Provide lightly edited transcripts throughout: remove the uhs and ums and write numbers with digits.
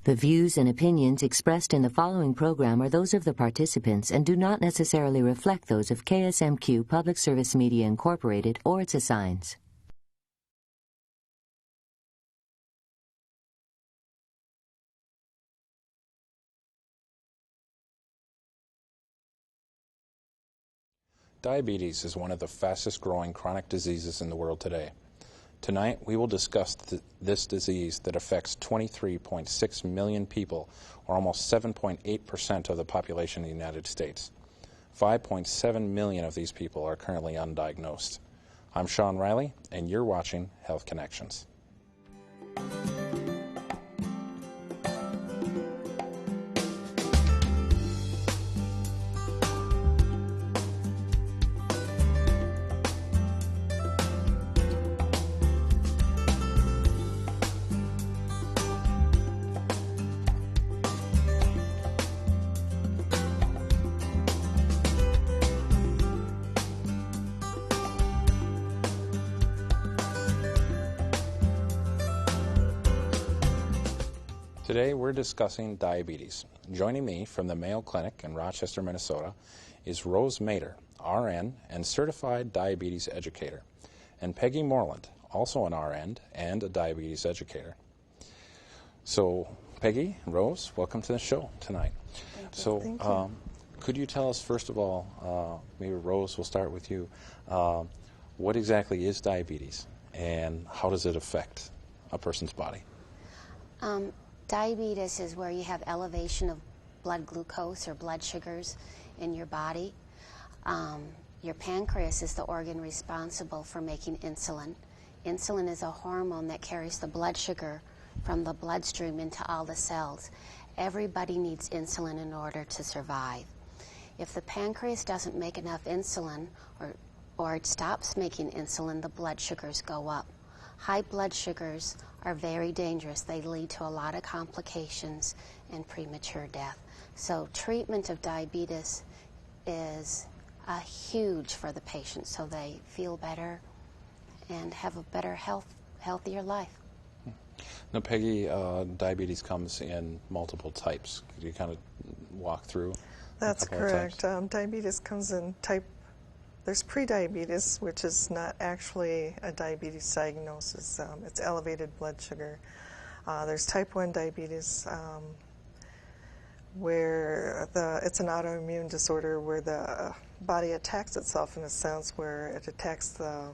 The views and opinions expressed in the following program are those of the participants and do not necessarily reflect those of KSMQ Public Service Media Incorporated or its assigns. Diabetes is one of the fastest growing chronic diseases in the world today. Tonight, we will discuss this disease that affects 23.6 million people, or almost 7.8% of the population in the United States. 5.7 million of these people are currently undiagnosed. I'm Sean Riley, and you're watching Health Connections. Today we're discussing diabetes. Joining me from the Mayo Clinic in Rochester, Minnesota is Rose Mader, RN and certified diabetes educator, and Peggy Moreland, also an RN and a diabetes educator. So Peggy, Rose, welcome to the show tonight. Thank you. Could you tell us first of all, maybe Rose, we'll start with you, what exactly is diabetes and how does it affect a person's body? Diabetes is where you have elevation of blood glucose or blood sugars in your body. Your pancreas is the organ responsible for making insulin. Insulin is a hormone that carries the blood sugar from the bloodstream into all the cells. Everybody needs insulin in order to survive. If the pancreas doesn't make enough insulin or it stops making insulin, the blood sugars go up. High blood sugars are very dangerous. They lead to a lot of complications and premature death. So treatment of diabetes is huge for the patient so they feel better and have a better healthier life. Now, Peggy, diabetes comes in multiple types. Could you kind of walk through? That's correct. Diabetes comes in there's prediabetes, which is not actually a diabetes diagnosis. It's elevated blood sugar. There's type 1 diabetes, where it's an autoimmune disorder where the body attacks itself in a sense, where it attacks the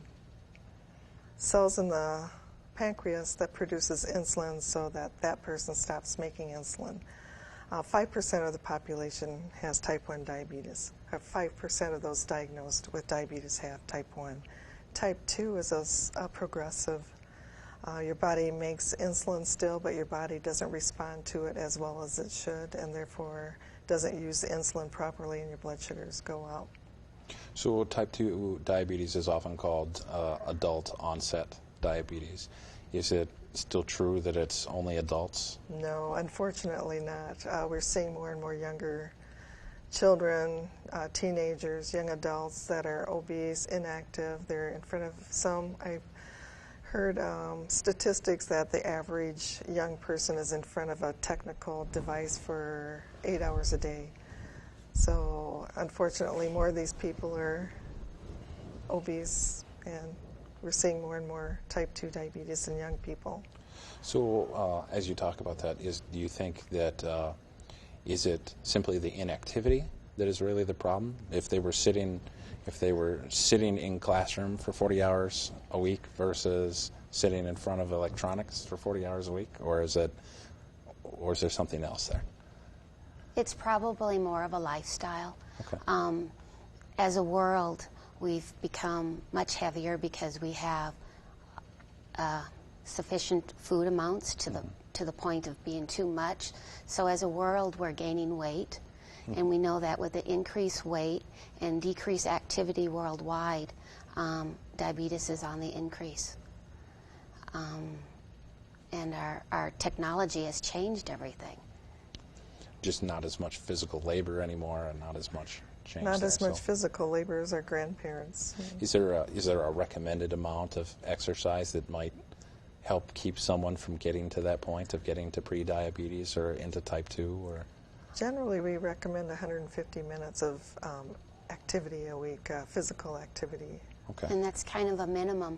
cells in the pancreas that produces insulin so that person stops making insulin. 5% of the population has type 1 diabetes. 5% of those diagnosed with diabetes have type 1. Type 2 is a progressive. Your body makes insulin still, but your body doesn't respond to it as well as it should, and therefore doesn't use the insulin properly, and your blood sugars go up. So type 2 diabetes is often called adult onset diabetes. Is it still true that it's only adults? No, unfortunately not. We're seeing more and more younger children, teenagers, young adults that are obese, inactive. They're in front of some. I've heard statistics that the average young person is in front of a technical device for 8 hours a day. So unfortunately, more of these people are obese, and we're seeing more and more type 2 diabetes in young people. So as you talk about that, do you think that is it simply the inactivity that is really the problem? If they were sitting in classroom for 40 hours a week versus sitting in front of electronics for 40 hours a week, or is there something else there? It's probably more of a lifestyle. Okay. As a world, we've become much heavier because we have sufficient food amounts to the point of being too much. So as a world, we're gaining weight, and we know that with the increased weight and decreased activity worldwide, diabetes is on the increase. And our technology has changed everything. Just not as much physical labor anymore, and not as much change. Not as much physical labor as our grandparents. Is there a recommended amount of exercise that might help keep someone from getting to that point of getting to pre-diabetes or into type 2? Or Generally, we recommend 150 minutes of activity a week, physical activity. Okay. And that's kind of a minimum.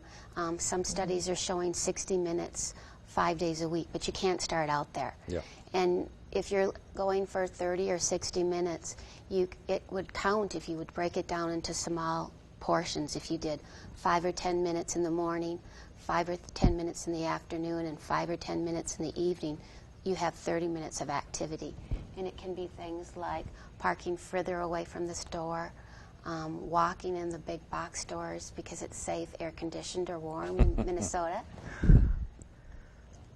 Some studies are showing 60 minutes 5 days a week, but you can't start out there. Yeah. And if you're going for 30 or 60 minutes, it would count if you would break it down into small portions. If you did 5 or 10 minutes in the morning, 5 or 10 minutes in the afternoon, and 5 or 10 minutes in the evening, you have 30 minutes of activity. And it can be things like parking further away from the store, walking in the big box stores because it's safe, air-conditioned or warm in Minnesota.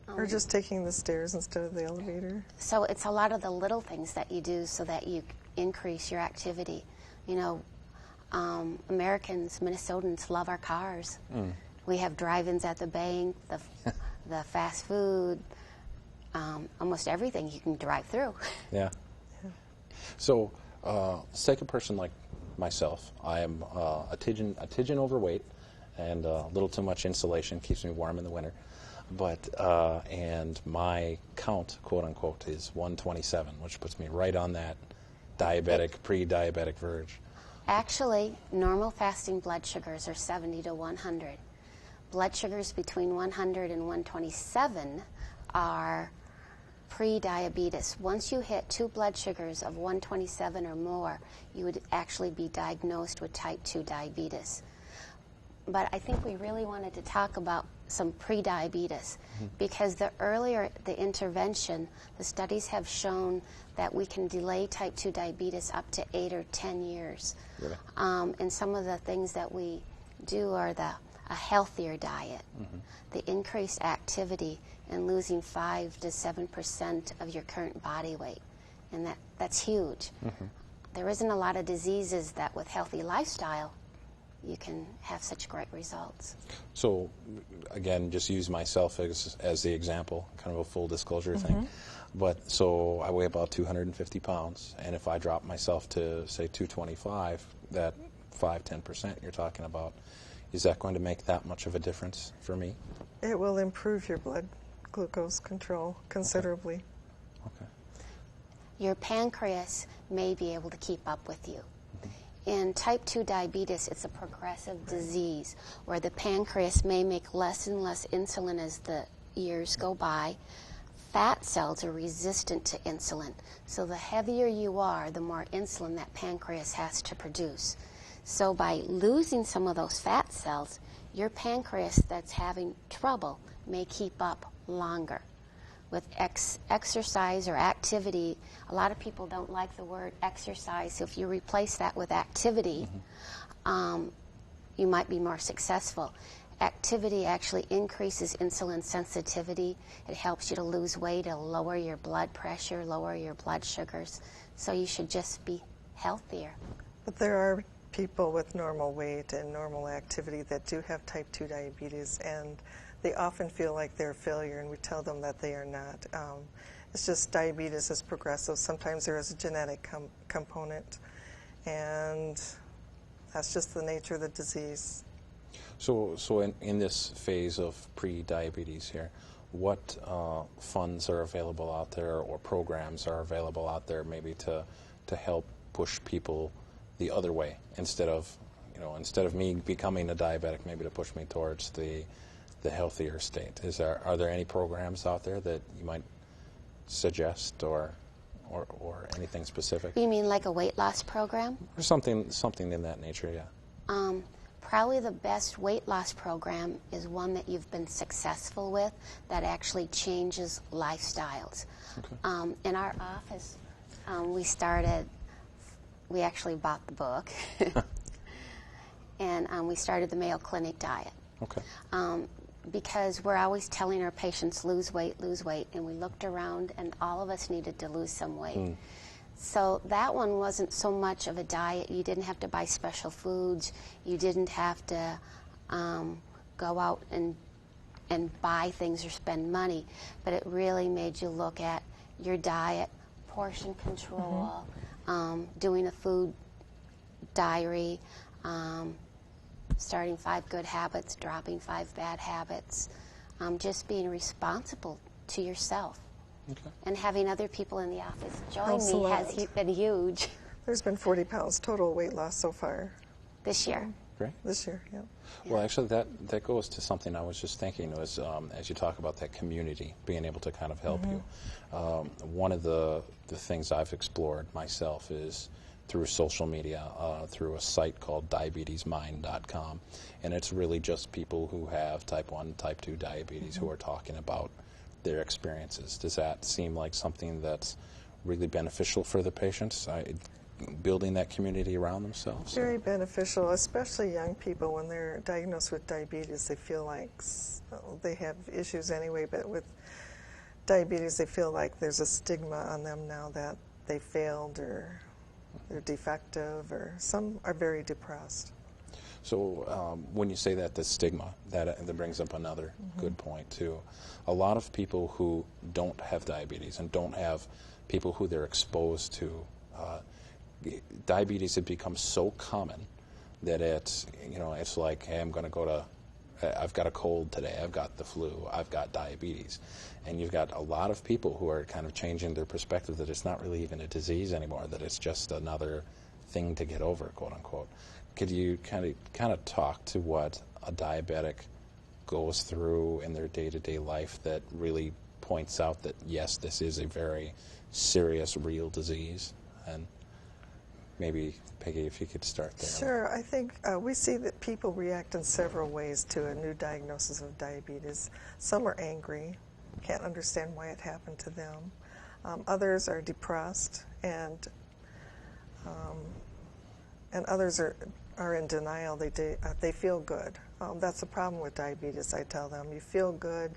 Or just taking the stairs instead of the elevator. So it's a lot of the little things that you do so that you increase your activity. You know, Americans, Minnesotans love our cars. We have drive-ins at the bank, the fast food, almost everything you can drive through. Yeah. So, let's take a person like myself. I am a tidgeon overweight, and a little too much insulation keeps me warm in the winter. But and my count, quote unquote, is 127, which puts me right on that pre-diabetic verge. Actually, normal fasting blood sugars are 70 to 100. Blood sugars between 100 and 127 are pre-diabetes. Once you hit 2 blood sugars of 127 or more, you would actually be diagnosed with type 2 diabetes. But I think we really wanted to talk about some pre-diabetes because the earlier the intervention, the studies have shown that we can delay type 2 diabetes up to 8 or 10 years. Really? And some of the things that we do are a healthier diet, the increased activity, and losing 5 to 7% of your current body weight. And that's huge. There isn't a lot of diseases that with healthy lifestyle you can have such great results. So, again, just use myself as the example, kind of a full disclosure thing. But so I weigh about 250 pounds, and if I drop myself to, say, 225, that 5-10% you're talking about, is that going to make that much of a difference for me? It will improve your blood glucose control considerably. Okay. Your pancreas may be able to keep up with you. In type 2 diabetes, it's a progressive disease where the pancreas may make less and less insulin as the years go by. Fat cells are resistant to insulin, so the heavier you are, the more insulin that pancreas has to produce. So by losing some of those fat cells, your pancreas that's having trouble may keep up longer. With exercise or activity, a lot of people don't like the word exercise, so if you replace that with activity, you might be more successful. Activity actually increases insulin sensitivity. It helps you to lose weight, to lower your blood pressure, lower your blood sugars, so you should just be healthier. But there are people with normal weight and normal activity that do have type 2 diabetes, and they often feel like they're a failure, and we tell them that they are not. It's just diabetes is progressive. Sometimes there is a genetic component, and that's just the nature of the disease. So in this phase of pre-diabetes here, what funds are available out there or programs are available out there maybe to help push people the other way instead of me becoming a diabetic, maybe to push me towards the healthier state? Are there any programs out there that you might suggest or anything specific? You mean like a weight loss program? Or something in that nature, yeah. Probably the best weight loss program is one that you've been successful with that actually changes lifestyles. Okay. In our office, we actually bought the book, and we started the Mayo Clinic diet. Okay. Because we're always telling our patients, lose weight, and we looked around and all of us needed to lose some weight. So that one wasn't so much of a diet. You didn't have to buy special foods. You didn't have to go out and buy things or spend money. But it really made you look at your diet, portion control, doing a food diary, starting 5 good habits, dropping 5 bad habits, just being responsible to yourself. Okay. And having other people in the office join Helps a me lot. has been huge There's been 40 pounds total weight loss so far this year. Great. this year. Yeah. Well, actually, that goes to something I was just thinking was as you talk about that community being able to kind of help you. One of the things I've explored myself is through social media, through a site called diabetesmind.com, and it's really just people who have type 1, type 2 diabetes who are talking about their experiences. Does that seem like something that's really beneficial for the patients? Building that community around themselves? Very beneficial, especially young people when they're diagnosed with diabetes. They feel like they have issues anyway, but with diabetes they feel like there's a stigma on them now that they failed or they're defective, or some are very depressed. So when you say that, the stigma, that brings up another good point too. A lot of people who don't have diabetes and don't have people who they're exposed to, diabetes has become so common that it's like, hey, I'm going to go to, I've got a cold today, I've got the flu, I've got diabetes. And you've got a lot of people who are kind of changing their perspective that it's not really even a disease anymore, that it's just another thing to get over, quote unquote. Could you kind of talk to what a diabetic goes through in their day-to-day life that really points out that, yes, this is a very serious, real disease? And maybe, Peggy, if you could start there. Sure. I think we see that people react in several ways to a new diagnosis of diabetes. Some are angry, can't understand why it happened to them. Others are depressed, and others are in denial. They feel good. That's the problem with diabetes, I tell them. You feel good.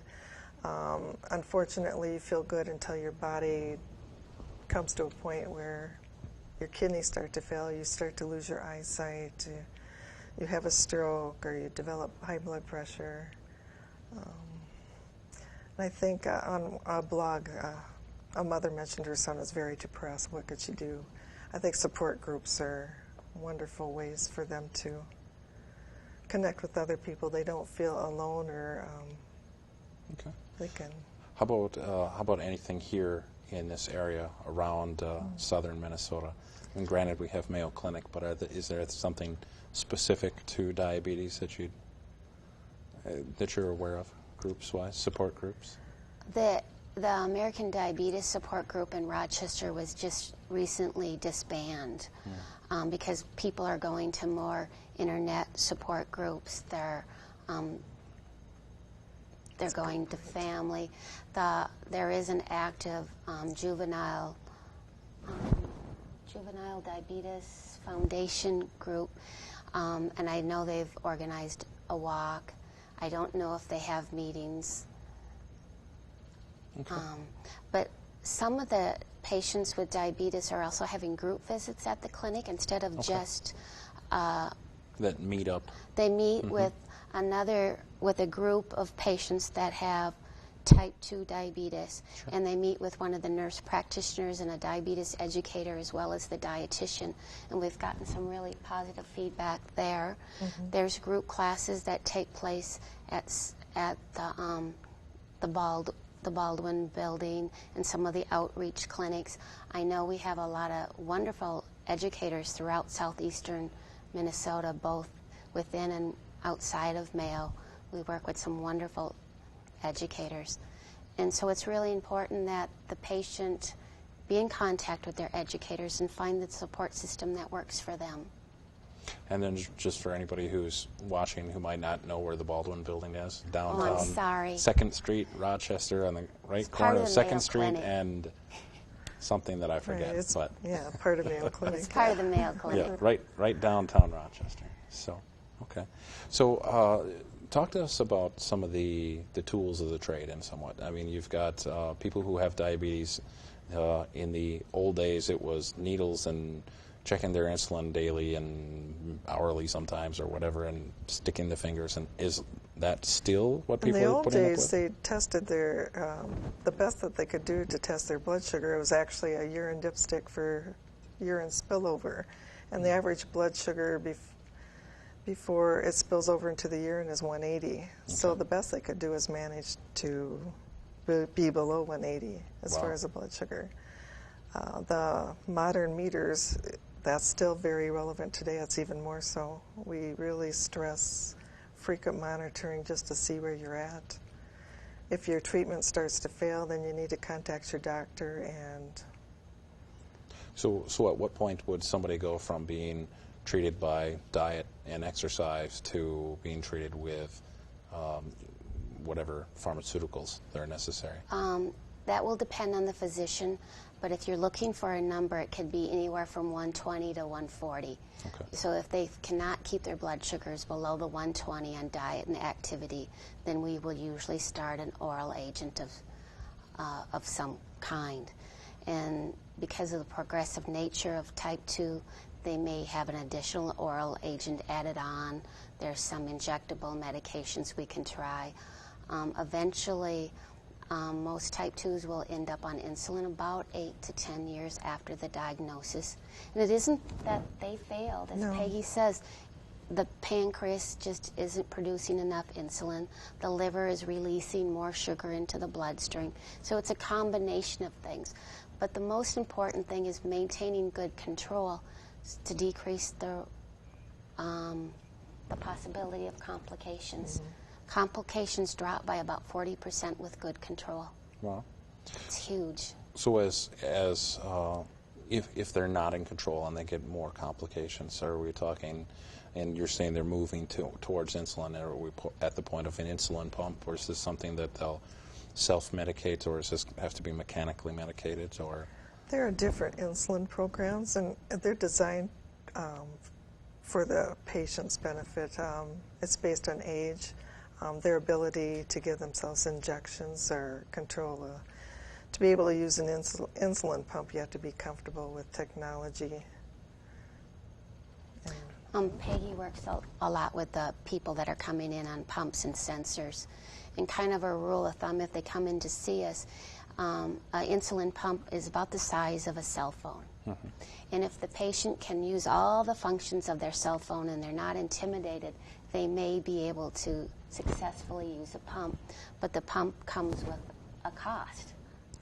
Unfortunately, you feel good until your body comes to a point where your kidneys start to fail, you start to lose your eyesight, you have a stroke, or you develop high blood pressure. And I think on a blog, a mother mentioned her son was very depressed. What could she do? I think support groups are wonderful ways for them to connect with other people. They don't feel alone, or Okay. they can. How about anything here in this area around southern Minnesota? And granted, we have Mayo Clinic, but is there something specific to diabetes that you're aware of, groups-wise, support groups? The American Diabetes Support Group in Rochester was just recently disbanded because people are going to more internet support groups. They're going to family. There is an active juvenile diabetes foundation group, and I know they've organized a walk. I don't know if they have meetings. Okay. But some of the patients with diabetes are also having group visits at the clinic instead of just that meet up. They meet with a group of patients that have type 2 diabetes, and they meet with one of the nurse practitioners and a diabetes educator as well as the dietitian, and we've gotten some really positive feedback there. There's group classes that take place at the Baldwin building and some of the outreach clinics. I know we have a lot of wonderful educators throughout southeastern Minnesota, both within and outside of Mayo. We work with some wonderful educators. And so it's really important that the patient be in contact with their educators and find the support system that works for them. And then just for anybody who's watching who might not know where the Baldwin building is, downtown. Oh, I'm sorry. 2nd Street, Rochester, on the right corner of 2nd Street and something that I forget. Right, yeah, part of Mayo Clinic. It's part of the Mayo Clinic. Yeah, right downtown Rochester. So, okay. So talk to us about some of the tools of the trade and somewhat. I mean, you've got people who have diabetes. In the old days, it was needles and checking their insulin daily and hourly sometimes or whatever, and sticking the fingers. And is that still what people are putting up with? In the old days, they tested the best that they could do to test their blood sugar. It was actually a urine dipstick for urine spillover. And the average blood sugar before it spills over into the urine is 180. So the best they could do is manage to be below 180 as far as the blood sugar. The modern meters, that's still very relevant today. It's even more so. We really stress frequent monitoring just to see where you're at. If your treatment starts to fail, then you need to contact your doctor. And So at what point would somebody go from being treated by diet and exercise to being treated with whatever pharmaceuticals that are necessary? That will depend on the physician, but if you're looking for a number, it could be anywhere from 120 to 140. Okay. So if they cannot keep their blood sugars below the 120 on diet and activity, then we will usually start an oral agent of some kind. And because of the progressive nature of type 2, they may have an additional oral agent added on. There's some injectable medications we can try. Eventually, most type 2s will end up on insulin about 8 to 10 years after the diagnosis. And it isn't that they failed. As Peggy says, the pancreas just isn't producing enough insulin. The liver is releasing more sugar into the bloodstream. So it's a combination of things. But the most important thing is maintaining good control to decrease the possibility of complications. Complications drop by about 40% with good control. Wow. It's huge. So if they're not in control and they get more complications, are we talking, and you're saying they're moving towards insulin, are we at the point of an insulin pump, or is this something that they'll self-medicate, or does this have to be mechanically medicated? Or there are different insulin programs, and they're designed for the patient's benefit. It's based on age, their ability to give themselves injections or control. To be able to use an insulin pump, you have to be comfortable with technology. Peggy works a lot with the people that are coming in on pumps and sensors. And kind of a rule of thumb, if they come in to see us, an insulin pump is about the size of a cell phone. And if the patient can use all the functions of their cell phone and they're not intimidated, they may be able to successfully use a pump. But the pump comes with a cost.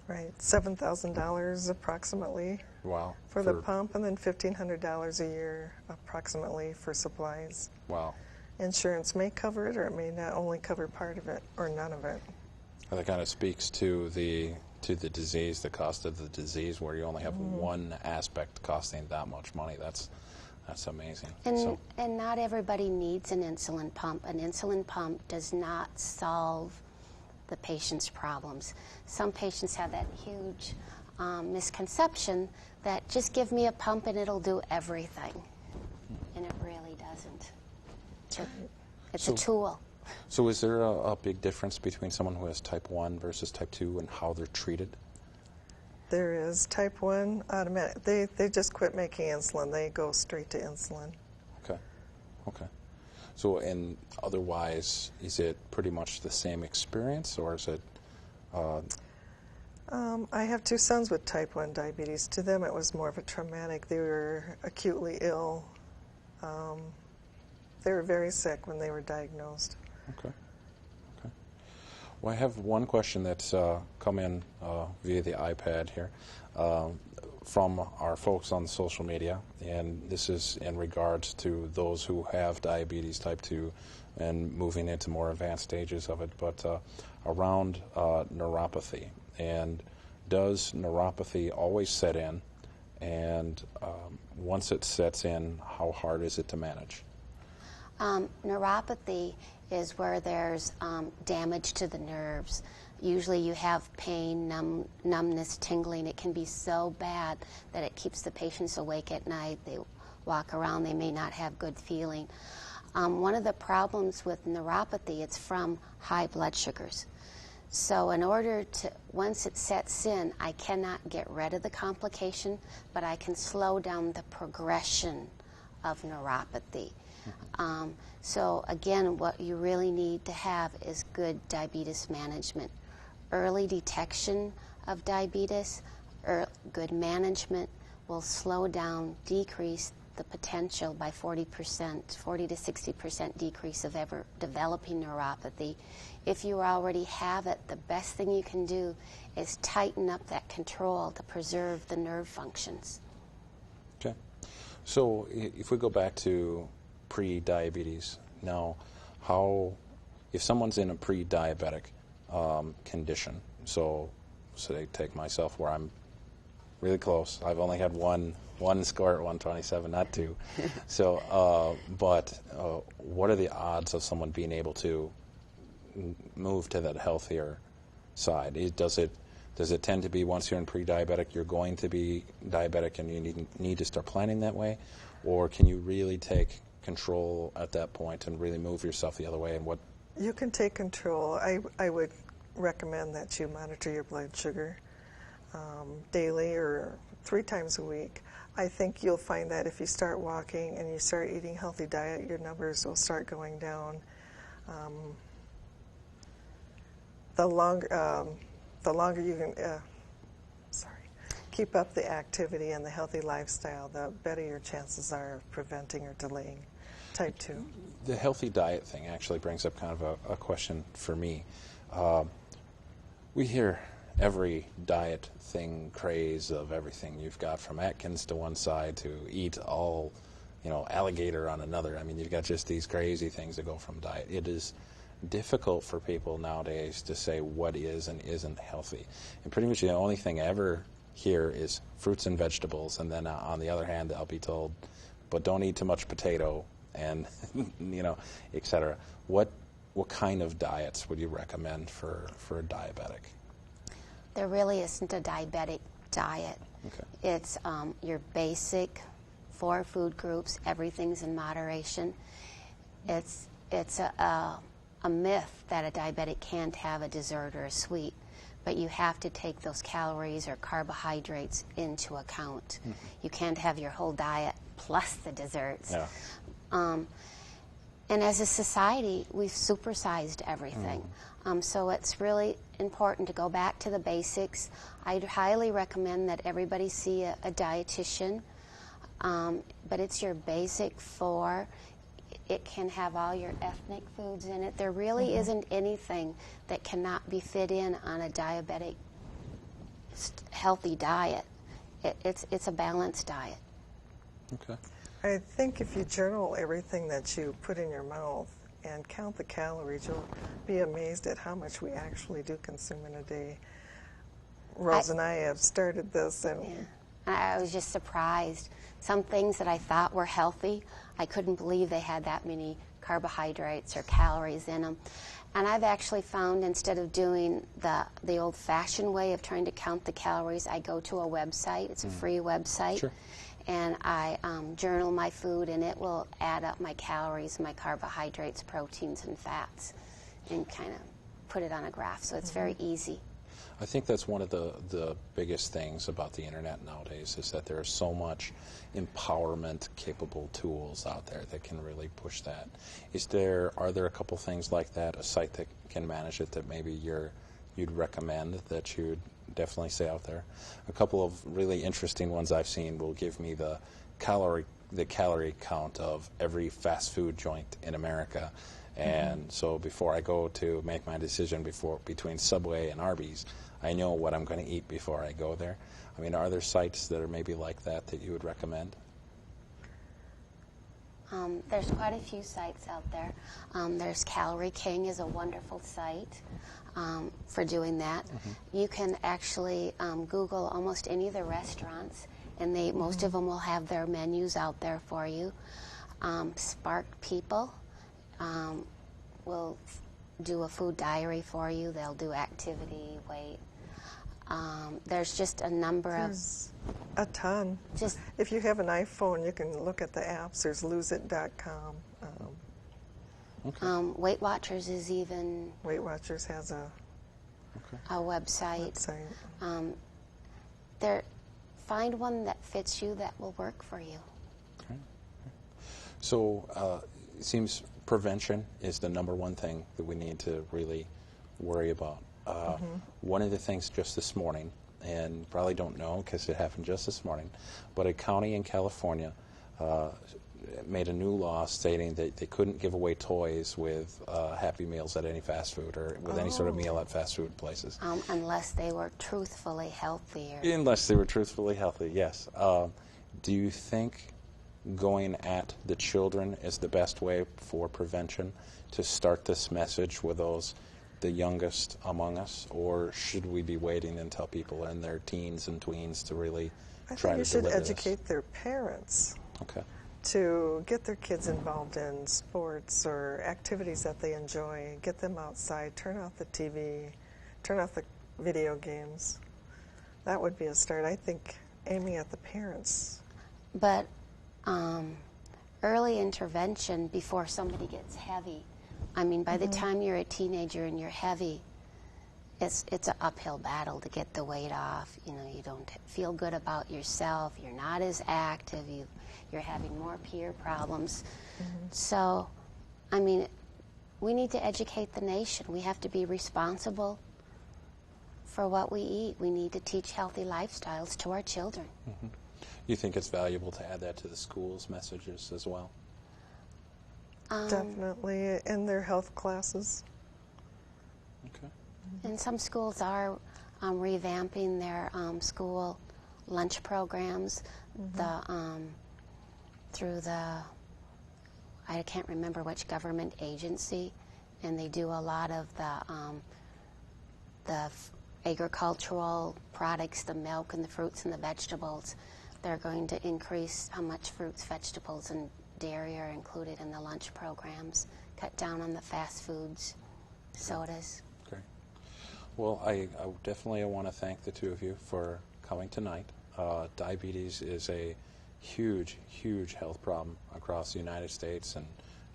Right, $7,000 approximately. Wow. For the pump, and then $1,500 a year approximately for supplies. Wow. Insurance may cover it, or it may not only cover part of it, or none of it. And that kind of speaks to the disease, the cost of the disease, where you only have one aspect costing that much money. That's amazing. And not everybody needs an insulin pump. An insulin pump does not solve the patient's problems. Some patients have that huge misconception that just give me a pump and it'll do everything. And it really doesn't. It's a tool. So is there a big difference between someone who has type 1 versus type 2 and how they're treated? There is type 1 automatic. They just quit making insulin. They go straight to insulin. Okay. So, and otherwise, is it pretty much the same experience, or is it? I have two sons with type 1 diabetes. To them, it was more of a traumatic. They were acutely ill. They were very sick when they were diagnosed. Okay. Well, I have one question that's come in via the iPad here from our folks on social media, and this is in regards to those who have diabetes type 2 and moving into more advanced stages of it, but around neuropathy. And does neuropathy always set in? And once it sets in, how hard is it to manage? Neuropathy is where there's damage to the nerves. Usually you have pain, numbness, tingling. It can be so bad that it keeps the patients awake at night. They walk around, they may not have good feeling. One of the problems with neuropathy, it's from high blood sugars. So in order to, once it sets in, I cannot get rid of the complication, but I can slow down the progression of neuropathy. So again, what you really need to have is good diabetes management. Early detection of diabetes, or good management will slow down, decrease the potential by 40%, 40 to 60% decrease of ever developing neuropathy. If you already have it, the best thing you can do is tighten up that control to preserve the nerve functions. Okay. So if we go back to pre-diabetes, now if someone's in a pre-diabetic condition, so they take myself where I'm really close. I've only had one score at 127, not two. So, what are the odds of someone being able to move to that healthier side? Does it tend to be once you're in pre-diabetic, you're going to be diabetic and you need to start planning that way? Or can you really take control at that point and really move yourself the other way? And what? You can take control. I would recommend that you monitor your blood sugar daily or 3 times a week. I think you'll find that if you start walking and you start eating healthy diet, your numbers will start going down. The longer you can keep up the activity and the healthy lifestyle, the better your chances are of preventing or delaying type 2. The healthy diet thing actually brings up kind of a question for me. We hear every diet thing craze of everything. You've got from Atkins to one side to eat all, alligator on another. I mean, you've got just these crazy things that go from diet. It is difficult for people nowadays to say what is and isn't healthy. And pretty much the only thing I ever hear is fruits and vegetables, and then on the other hand, I'll be told, but don't eat too much potato and, et cetera. What kind of diets would you recommend for a diabetic? There really isn't a diabetic diet. Okay. It's your basic 4 food groups. Everything's in moderation. It's a myth that a diabetic can't have a dessert or a sweet, but you have to take those calories or carbohydrates into account. Mm-hmm. You can't have your whole diet plus the desserts. Yeah. And as a society, we've supersized everything. So it's really important to go back to the basics. I'd highly recommend that everybody see a dietitian, but it's your basic 4. It can have all your ethnic foods in it. There really isn't anything that cannot be fit in on a diabetic healthy diet. It's a balanced diet. Okay. I think if you journal everything that you put in your mouth and count the calories, you'll be amazed at how much we actually do consume in a day. Rose and I have started this, and I was just surprised. Some things that I thought were healthy, I couldn't believe they had that many carbohydrates or calories in them. And I've actually found, instead of doing the old-fashioned way of trying to count the calories, I go to a website. It's a free website. Sure. And I journal my food, and it will add up my calories, my carbohydrates, proteins, and fats, and kind of put it on a graph. So it's very easy. I think that's one of the biggest things about the internet nowadays, is that there is so much empowerment-capable tools out there that can really push that. Are there a couple things like that, a site that can manage it, that maybe you'd recommend, that you'd definitely say out there? A couple of really interesting ones I've seen will give me the calorie count of every fast food joint in America. And so before I go to make my decision between Subway and Arby's, I know what I'm going to eat before I go there. I mean, are there sites that are maybe like that you would recommend? There's quite a few sites out there. There's Calorie King is a wonderful site for doing that. You can actually Google almost any of the restaurants, and most of them will have their menus out there for you. Spark People will do a food diary for you. They'll do activity, weight. There's just a number There's a ton. If you have an iPhone, you can look at the apps. There's loseit.com. Weight Watchers is even... Weight Watchers has a website. Find one that fits you, that will work for you. Okay. So it seems prevention is the number one thing that we need to really worry about. One of the things just this morning, and probably don't know because it happened just this morning, but a county in California made a new law stating that they couldn't give away toys with Happy Meals at any fast food or with any sort of meal at fast food places. Unless they were truthfully healthy. Unless they were truthfully healthy, yes. Do you think going at the children is the best way for prevention, to start this message with the youngest among us, or should we be waiting until people are in their teens and tweens to really I try think to you should deliver educate their parents Okay. to get their kids involved in sports or activities that they enjoy, get them outside, turn off the TV, turn off the video games. That would be a start, I think, aiming at the parents. But early intervention before somebody gets heavy. I mean, by the time you're a teenager and you're heavy, it's an uphill battle to get the weight off. You know, you don't feel good about yourself. You're not as active. You're having more peer problems. So, I mean, we need to educate the nation. We have to be responsible for what we eat. We need to teach healthy lifestyles to our children. You think it's valuable to add that to the schools' messages as well? Definitely in their health classes. Okay. And some schools are revamping their school lunch programs. Through I can't remember which government agency, and they do a lot of the agricultural products, the milk and the fruits and the vegetables. They're going to increase how much fruits, vegetables, and dairy are included in the lunch programs, cut down on the fast foods, sodas. Great. Well, I definitely want to thank the two of you for coming tonight. Diabetes is a huge, huge health problem across the United States and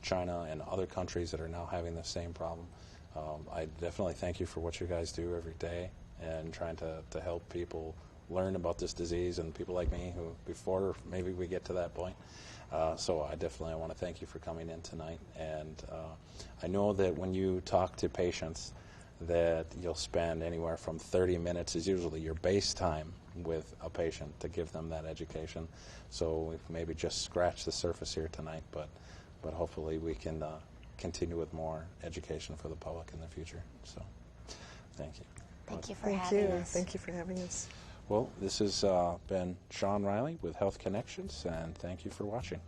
China and other countries that are now having the same problem. I definitely thank you for what you guys do every day and trying to help people learn about this disease, and people like me who before maybe we get to that point. So I definitely want to thank you for coming in tonight. And I know that when you talk to patients that you'll spend anywhere from 30 minutes is usually your base time with a patient to give them that education. So we've maybe just scratched the surface here tonight, but hopefully we can continue with more education for the public in the future. So thank you. Thank you for having us. Thank you for having us. Well, this has been Sean Riley with Health Connections, and thank you for watching.